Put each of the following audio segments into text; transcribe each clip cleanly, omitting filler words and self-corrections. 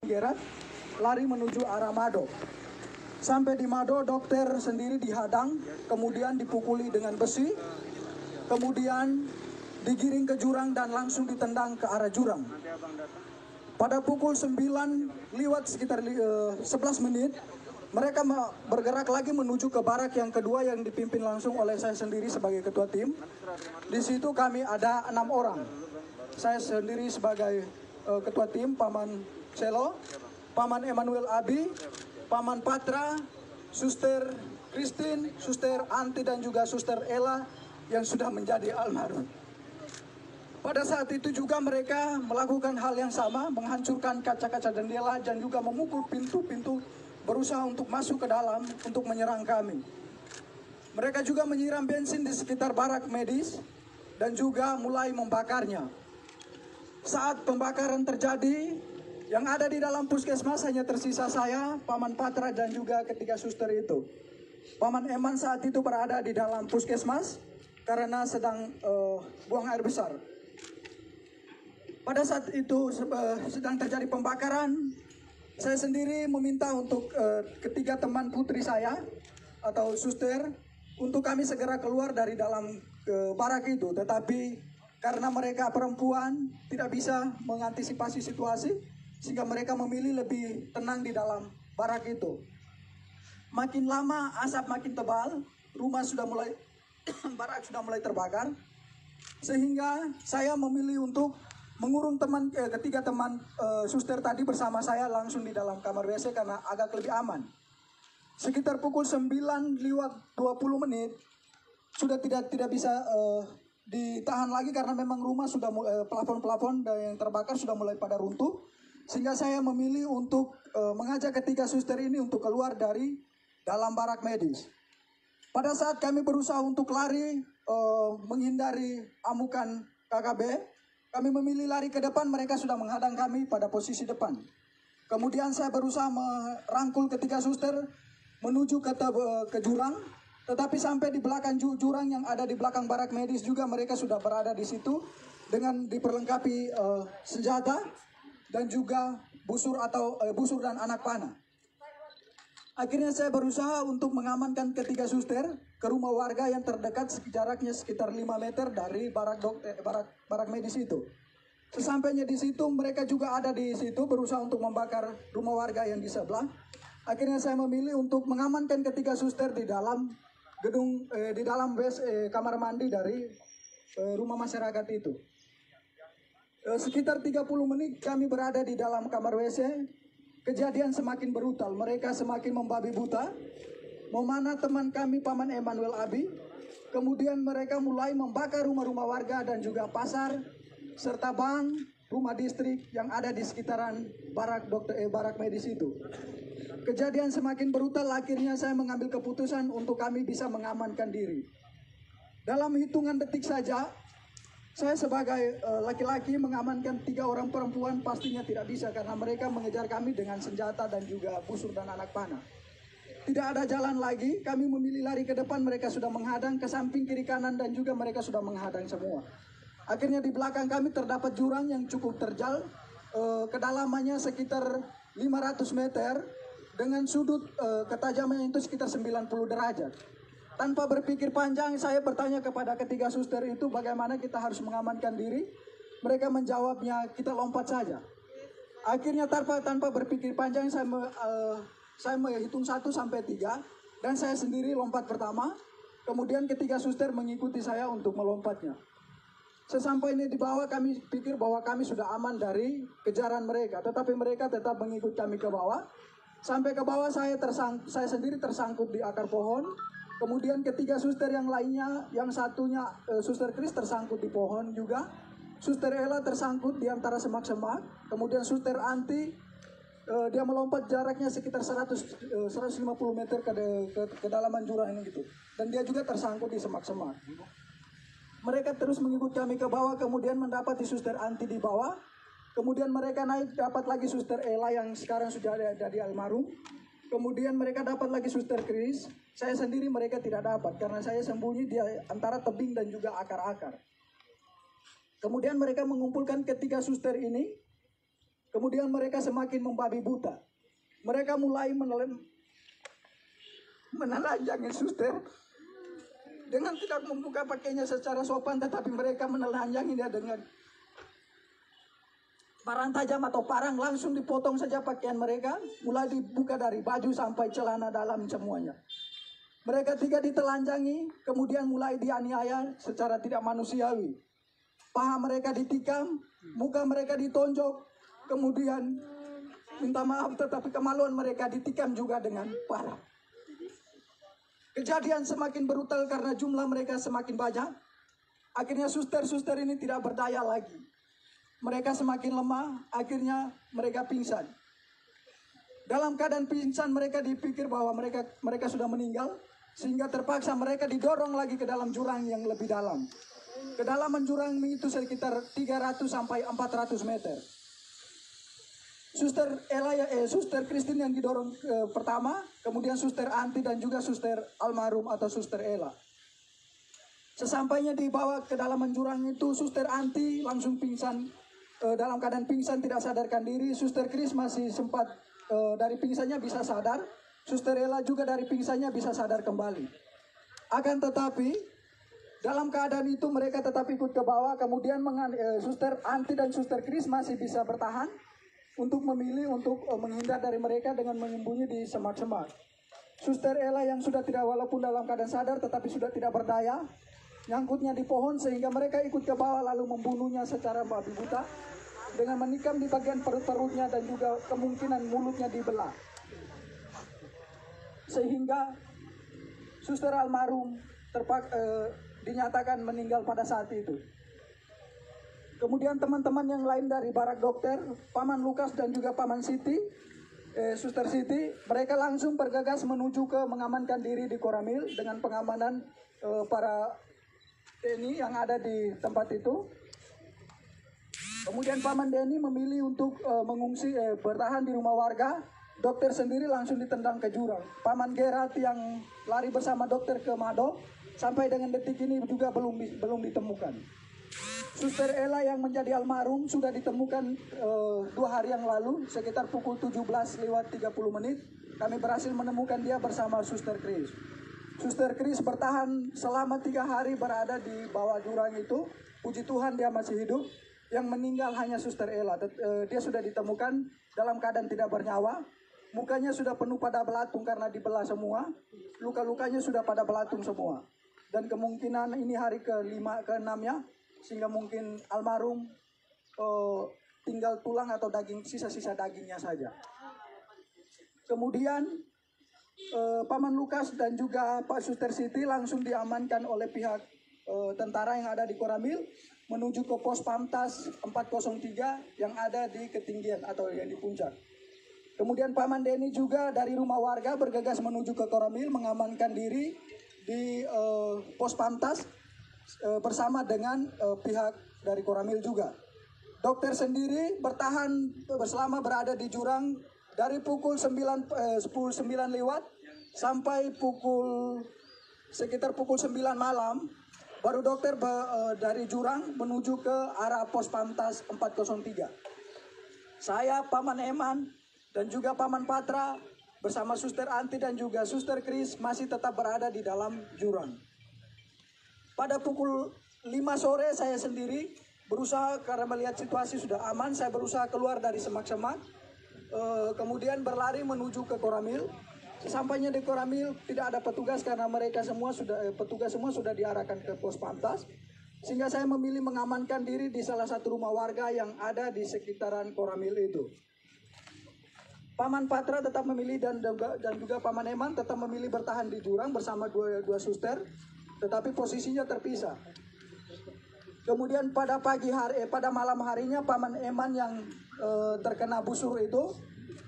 Gerak lari menuju arah Mado. Sampai di Mado, dokter sendiri dihadang, kemudian dipukuli dengan besi, kemudian digiring ke jurang dan langsung ditendang ke arah jurang. Pada pukul 9 lewat sekitar 11 menit, mereka bergerak lagi menuju ke barak yang kedua yang dipimpin langsung oleh saya sendiri sebagai ketua tim. Di situ kami ada 6 orang. Saya sendiri sebagai ketua tim, Paman Celo, Paman Emmanuel Abi, Paman Patra, Suster Christine, Suster Anti dan juga Suster Ella yang sudah menjadi almarhum. Pada saat itu juga mereka melakukan hal yang sama, menghancurkan kaca-kaca jendela dan juga memukul pintu-pintu, berusaha untuk masuk ke dalam untuk menyerang kami. Mereka juga menyiram bensin di sekitar barak medis dan juga mulai membakarnya. Saat pembakaran terjadi, yang ada di dalam puskesmas hanya tersisa saya, Paman Patra dan juga ketiga suster itu. Paman Eman saat itu berada di dalam puskesmas karena sedang buang air besar. Pada saat itu sedang terjadi pembakaran, saya sendiri meminta untuk ketiga teman putri saya atau suster untuk kami segera keluar dari dalam barak itu. Tetapi karena mereka perempuan tidak bisa mengantisipasi situasi, sehingga mereka memilih lebih tenang di dalam barak itu. Makin lama asap makin tebal, rumah sudah mulai barak sudah mulai terbakar, sehingga saya memilih untuk mengurung ketiga teman suster tadi bersama saya langsung di dalam kamar WC karena agak lebih aman. Sekitar pukul 9 lewat 20 menit sudah tidak bisa ditahan lagi karena memang rumah sudah plafon-plafon yang terbakar sudah mulai pada runtuh, sehingga saya memilih untuk mengajak ketiga suster ini untuk keluar dari dalam barak medis. Pada saat kami berusaha untuk lari menghindari amukan KKB, kami memilih lari ke depan, mereka sudah menghadang kami pada posisi depan. Kemudian saya berusaha merangkul ketiga suster menuju ke jurang. Tetapi sampai di belakang jurang yang ada di belakang barak medis juga mereka sudah berada di situ dengan diperlengkapi senjata dan juga busur dan anak panah. Akhirnya saya berusaha untuk mengamankan ketiga suster ke rumah warga yang terdekat jaraknya sekitar 5 meter dari barak medis itu. Sesampainya di situ mereka juga ada di situ berusaha untuk membakar rumah warga yang di sebelah. Akhirnya saya memilih untuk mengamankan ketiga suster di dalam gedung di dalam kamar mandi dari rumah masyarakat itu. Sekitar 30 menit kami berada di dalam kamar WC. Kejadian semakin brutal, mereka semakin membabi buta memanah teman kami Paman Emmanuel Abi. Kemudian mereka mulai membakar rumah-rumah warga dan juga pasar serta bank, rumah distrik yang ada di sekitaran barak medis itu. Kejadian semakin brutal, akhirnya saya mengambil keputusan untuk kami bisa mengamankan diri. Dalam hitungan detik saja, saya sebagai laki-laki mengamankan 3 orang perempuan pastinya tidak bisa karena mereka mengejar kami dengan senjata dan juga busur dan anak panah. Tidak ada jalan lagi, kami memilih lari ke depan, mereka sudah menghadang ke samping kiri kanan dan juga mereka sudah menghadang semua. Akhirnya di belakang kami terdapat jurang yang cukup terjal, kedalamannya sekitar 500 meter dengan sudut ketajamannya itu sekitar 90 derajat. Tanpa berpikir panjang, saya bertanya kepada ketiga suster itu bagaimana kita harus mengamankan diri. Mereka menjawabnya, kita lompat saja. Akhirnya tanpa berpikir panjang, saya menghitung 1 sampai 3 dan saya sendiri lompat pertama. Kemudian ketiga suster mengikuti saya untuk melompatnya. Sesampainya di bawah kami pikir bahwa kami sudah aman dari kejaran mereka, tetapi mereka tetap mengikut kami ke bawah. Sampai ke bawah saya sendiri tersangkut di akar pohon. Kemudian ketiga suster yang lainnya, yang satunya Suster Chris tersangkut di pohon juga. Suster Ella tersangkut di antara semak-semak. Kemudian Suster Anti, dia melompat jaraknya sekitar 150 meter ke kedalaman jurang ini gitu. Dan dia juga tersangkut di semak-semak. Mereka terus mengikut kami ke bawah, kemudian mendapati Suster Anti di bawah. Kemudian mereka naik, dapat lagi Suster Ella yang sekarang sudah ada di almarhum. Kemudian mereka dapat lagi Suster Chris. Saya sendiri mereka tidak dapat karena saya sembunyi di antara tebing dan juga akar-akar. Kemudian mereka mengumpulkan ketiga suster ini. Kemudian mereka semakin membabi buta. Mereka mulai menelanjangi suster dengan tidak membuka pakainya secara sopan, tetapi mereka menelanjangi dia dengan parang tajam atau parang, langsung dipotong saja pakaian mereka, mulai dibuka dari baju sampai celana dalam semuanya. Mereka tiga ditelanjangi, kemudian mulai dianiaya secara tidak manusiawi. Paha mereka ditikam, muka mereka ditonjok, kemudian minta maaf tetapi kemaluan mereka ditikam juga dengan parah. Kejadian semakin brutal karena jumlah mereka semakin banyak. Akhirnya suster-suster ini tidak berdaya lagi. Mereka semakin lemah, akhirnya mereka pingsan. Dalam keadaan pingsan mereka dipikir bahwa mereka sudah meninggal, sehingga terpaksa mereka didorong lagi ke dalam jurang yang lebih dalam. Kedalaman jurang itu sekitar 300 sampai 400 meter. Suster Christine yang didorong pertama, kemudian Suster Anti dan juga Suster Almarhum atau Suster Ella. Sesampainya dibawa ke dalam jurang itu, Suster Anti langsung pingsan, dalam keadaan pingsan tidak sadarkan diri. Suster Chris masih sempat dari pingsannya bisa sadar. Suster Ella juga dari pingsannya bisa sadar kembali. Akan tetapi dalam keadaan itu mereka tetap ikut ke bawah. Kemudian Suster Anti dan Suster Chris masih bisa bertahan untuk memilih untuk menghindar dari mereka dengan menyembunyi di semak-semak. Suster Ella yang sudah tidak, walaupun dalam keadaan sadar tetapi sudah tidak berdaya, nyangkutnya di pohon sehingga mereka ikut ke bawah lalu membunuhnya secara babi buta dengan menikam di bagian perut-perutnya dan juga kemungkinan mulutnya dibelah. Sehingga Suster Almarhum dinyatakan meninggal pada saat itu. Kemudian teman-teman yang lain dari barak dokter, Paman Lukas dan juga Paman Siti, Suster Siti, mereka langsung bergegas menuju ke mengamankan diri di Koramil dengan pengamanan para TNI yang ada di tempat itu. Kemudian Paman Denny memilih untuk mengungsi, bertahan di rumah warga. Dokter sendiri langsung ditendang ke jurang. Paman Gerard yang lari bersama dokter ke Mado, sampai dengan detik ini juga belum ditemukan. Suster Ella yang menjadi almarhum sudah ditemukan 2 hari yang lalu, sekitar pukul 17:30 kami berhasil menemukan dia bersama Suster Chris. Suster Chris bertahan selama 3 hari berada di bawah jurang itu. Puji Tuhan dia masih hidup. Yang meninggal hanya Suster Ella. Dia sudah ditemukan dalam keadaan tidak bernyawa. Mukanya sudah penuh pada belatung karena dibelah semua. Luka-lukanya sudah pada belatung semua. Dan kemungkinan ini hari ke-5, ke-6 ya. Sehingga mungkin almarhum tinggal tulang atau daging, sisa-sisa dagingnya saja. Kemudian Paman Lukas dan juga Pak Suster Siti langsung diamankan oleh pihak tentara yang ada di Koramil menuju ke pos Pamtas 403 yang ada di ketinggian atau yang di puncak. Kemudian Paman Denny juga dari rumah warga bergegas menuju ke Koramil mengamankan diri di pos Pamtas bersama dengan pihak dari Koramil juga. Dokter sendiri bertahan selama berada di jurang dari pukul 9 lewat sampai sekitar pukul 9 malam. Baru dokter dari jurang menuju ke arah pos Pamtas 403. Saya, Paman Eman, dan juga Paman Patra bersama Suster Anti dan juga Suster Chris masih tetap berada di dalam jurang. Pada pukul 5 sore saya sendiri berusaha, karena melihat situasi sudah aman, saya berusaha keluar dari semak-semak. Kemudian berlari menuju ke Koramil. Sesampainya di Koramil tidak ada petugas karena petugas semua sudah diarahkan ke pos Pamtas. Sehingga saya memilih mengamankan diri di salah satu rumah warga yang ada di sekitaran Koramil itu. Paman Patra tetap memilih dan juga Paman Eman tetap memilih bertahan di jurang bersama dua suster, tetapi posisinya terpisah. Kemudian pada malam harinya Paman Eman yang terkena busur itu,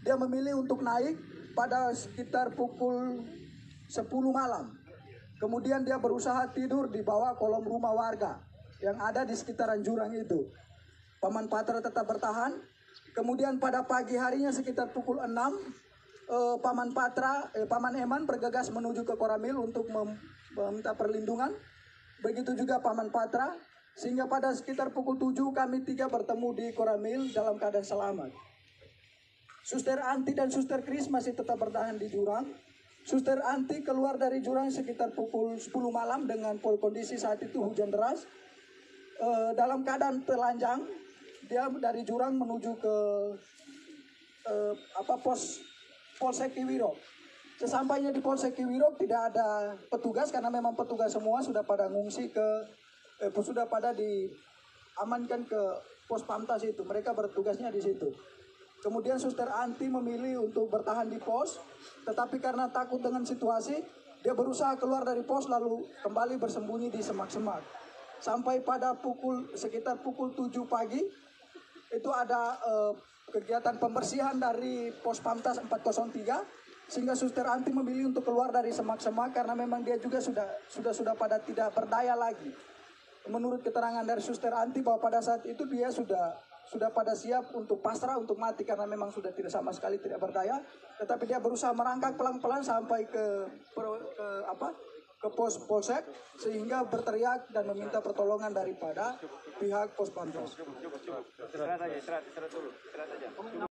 dia memilih untuk naik pada sekitar pukul 10 malam. Kemudian dia berusaha tidur di bawah kolom rumah warga yang ada di sekitaran jurang itu. Paman Patra tetap bertahan. Kemudian pada pagi harinya sekitar pukul 6, Paman Eman bergegas menuju ke Koramil untuk meminta perlindungan. Begitu juga Paman Patra. Sehingga pada sekitar pukul 7 kami 3 bertemu di Koramil dalam keadaan selamat. Suster Anti dan Suster Kris masih tetap bertahan di jurang. Suster Anti keluar dari jurang sekitar pukul 10 malam dengan kondisi saat itu hujan deras. Dalam keadaan telanjang, dia dari jurang menuju ke pos Polsek Kiwirok. Sesampainya di Polsek Kiwirok tidak ada petugas karena memang petugas semua sudah pada ngungsi sudah pada diamankan ke pos Pamtas itu. Mereka bertugasnya di situ. Kemudian Suster Anti memilih untuk bertahan di pos, tetapi karena takut dengan situasi, dia berusaha keluar dari pos lalu kembali bersembunyi di semak-semak. Sampai pada sekitar pukul 7 pagi, itu ada kegiatan pembersihan dari pos Pamtas 403, sehingga Suster Anti memilih untuk keluar dari semak-semak karena memang dia juga sudah pada tidak berdaya lagi. Menurut keterangan dari Suster Anti bahwa pada saat itu dia sudah pada siap untuk pasrah, untuk mati karena memang sudah tidak sama sekali tidak berdaya, tetapi dia berusaha merangkak pelan-pelan sampai ke pos polsek sehingga berteriak dan meminta pertolongan daripada pihak pos Pamtas.